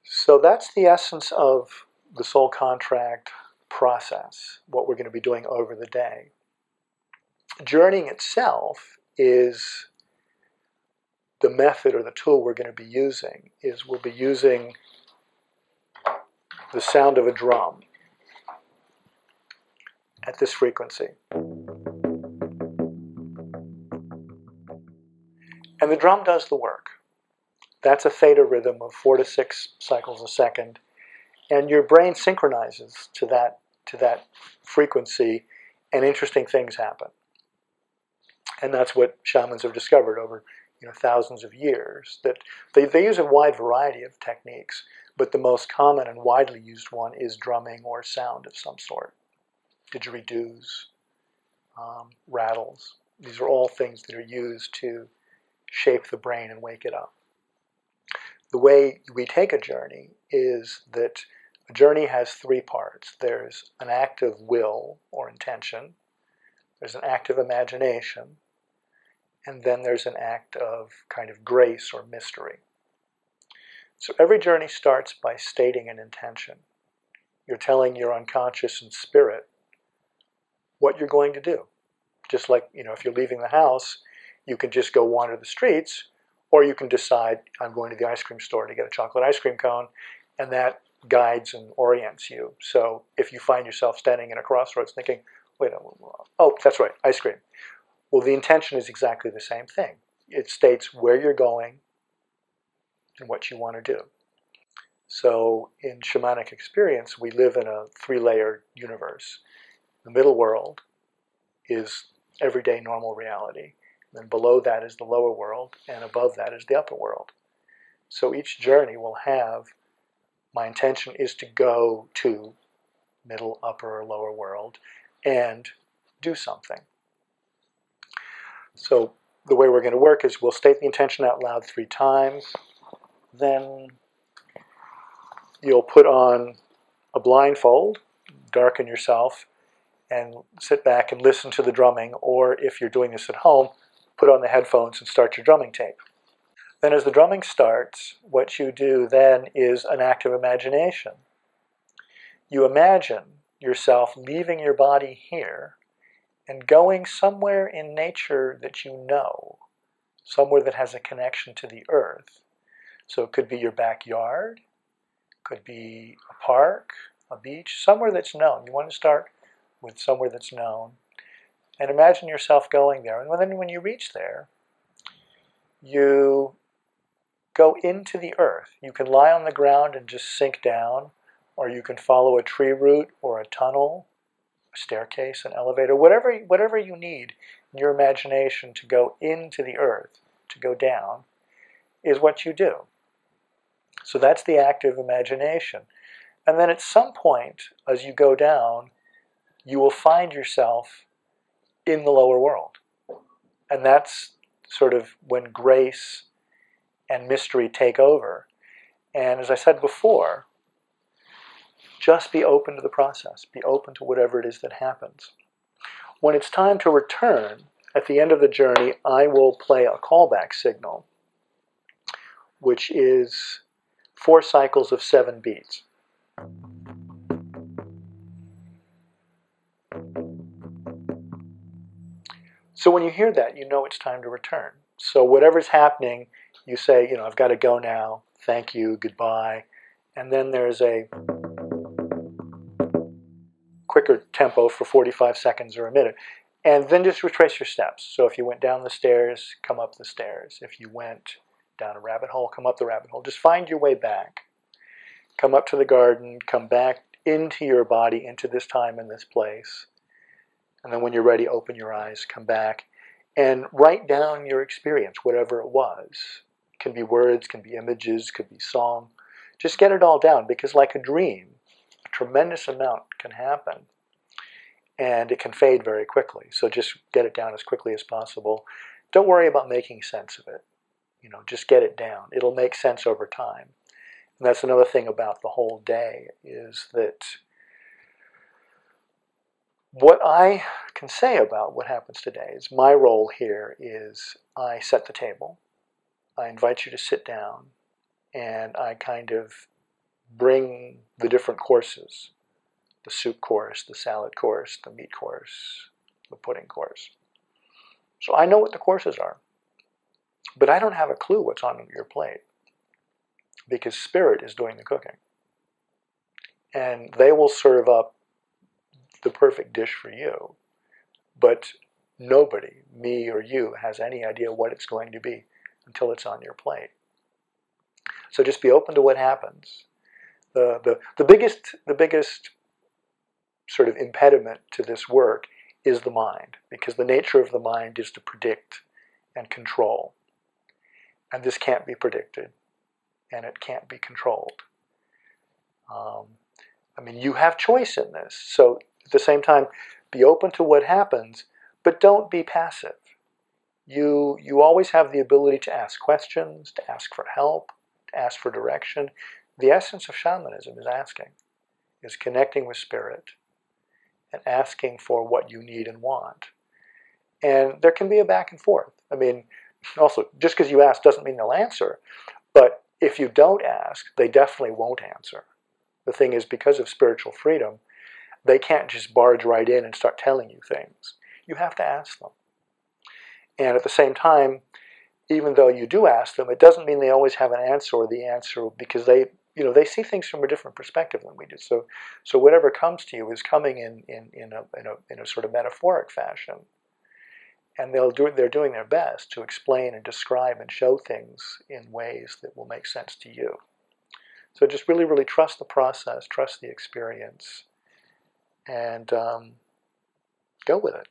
So that's the essence of the soul contract process, what we're going to be doing over the day. Journeying itself is the method or the tool we're going to be using. We'll be using the sound of a drum at this frequency. And the drum does the work. That's a theta rhythm of 4 to 6 cycles a second. And your brain synchronizes to that frequency, and interesting things happen. And that's what shamans have discovered over thousands of years. That they use a wide variety of techniques, but the most common and widely used one is drumming or sound of some sort. Didgeridoos, rattles. These are all things that are used to shape the brain and wake it up. The way we take a journey is that a journey has 3 parts. There's an act of will or intention, there's an act of imagination, and then there's an act of kind of grace or mystery. So every journey starts by stating an intention. You're telling your unconscious and spirit what you're going to do. Just like, if you're leaving the house, you can just go wander the streets, or you can decide, I'm going to the ice cream store to get a chocolate ice cream cone, and that guides and orients you. So if you find yourself standing in a crossroads thinking, wait, oh, that's right, ice cream. Well, the intention is exactly the same thing. It states where you're going and what you want to do. So in shamanic experience, we live in a 3-layered universe. The middle world is everyday normal reality. Then below that is the lower world, and above that is the upper world. So each journey will have, my intention is to go to middle, upper, or lower world and do something. So the way we're going to work is we'll state the intention out loud 3 times, then you'll put on a blindfold, darken yourself, and sit back and listen to the drumming, or if you're doing this at home, put on the headphones and start your drumming tape. Then as the drumming starts, what you do then is an act of imagination. You imagine yourself leaving your body here and going somewhere in nature that you know, somewhere that has a connection to the earth. So it could be your backyard, could be a park, a beach, somewhere that's known. You want to start with somewhere that's known. And imagine yourself going there. And then when you reach there, you go into the earth. You can lie on the ground and just sink down, or you can follow a tree root or a tunnel, a staircase, an elevator, whatever you need in your imagination to go into the earth, to go down, is what you do. So that's the act of imagination. And then at some point, as you go down, you will find yourself in the lower world. And that's sort of when grace and mystery take over. And as I said before, just be open to the process. Be open to whatever it is that happens. When it's time to return, at the end of the journey, I will play a callback signal, which is 4 cycles of 7 beats. So when you hear that, you know it's time to return. So whatever's happening, you say, I've got to go now, thank you, goodbye. And then there's a quicker tempo for 45 seconds or a minute. And then just retrace your steps. So if you went down the stairs, come up the stairs. If you went down a rabbit hole, come up the rabbit hole. Just find your way back. Come up to the garden, come back into your body, into this time and this place. And then when you're ready, open your eyes, come back, and write down your experience, whatever it was. It can be words, can be images, could be song. Just get it all down, because like a dream, a tremendous amount can happen, and it can fade very quickly. So just get it down as quickly as possible. Don't worry about making sense of it. Just get it down. It'll make sense over time. And that's another thing about the whole day, is that what I can say about what happens today is my role here is I set the table. I invite you to sit down, and I kind of bring the different courses, the soup course, the salad course, the meat course, the pudding course. So I know what the courses are, but I don't have a clue what's on your plate because Spirit is doing the cooking. And they will serve up the perfect dish for you, but nobody, me or you, has any idea what it's going to be until it's on your plate. So just be open to what happens. The biggest sort of impediment to this work is the mind, because the nature of the mind is to predict and control. And this can't be predicted, and it can't be controlled. You have choice in this. So at the same time, be open to what happens, but don't be passive. You always have the ability to ask questions, to ask for help, to ask for direction. The essence of shamanism is asking, is connecting with Spirit and asking for what you need and want. And there can be a back and forth. Also, just because you ask doesn't mean they'll answer, but if you don't ask, they definitely won't answer. The thing is, because of spiritual freedom, they can't just barge right in and start telling you things. You have to ask them. And at the same time, even though you do ask them, it doesn't mean they always have an answer or the answer, because they see things from a different perspective than we do. So whatever comes to you is coming in a sort of metaphoric fashion. And they're doing their best to explain and describe and show things in ways that will make sense to you. So just really, really trust the process, trust the experience, and go with it.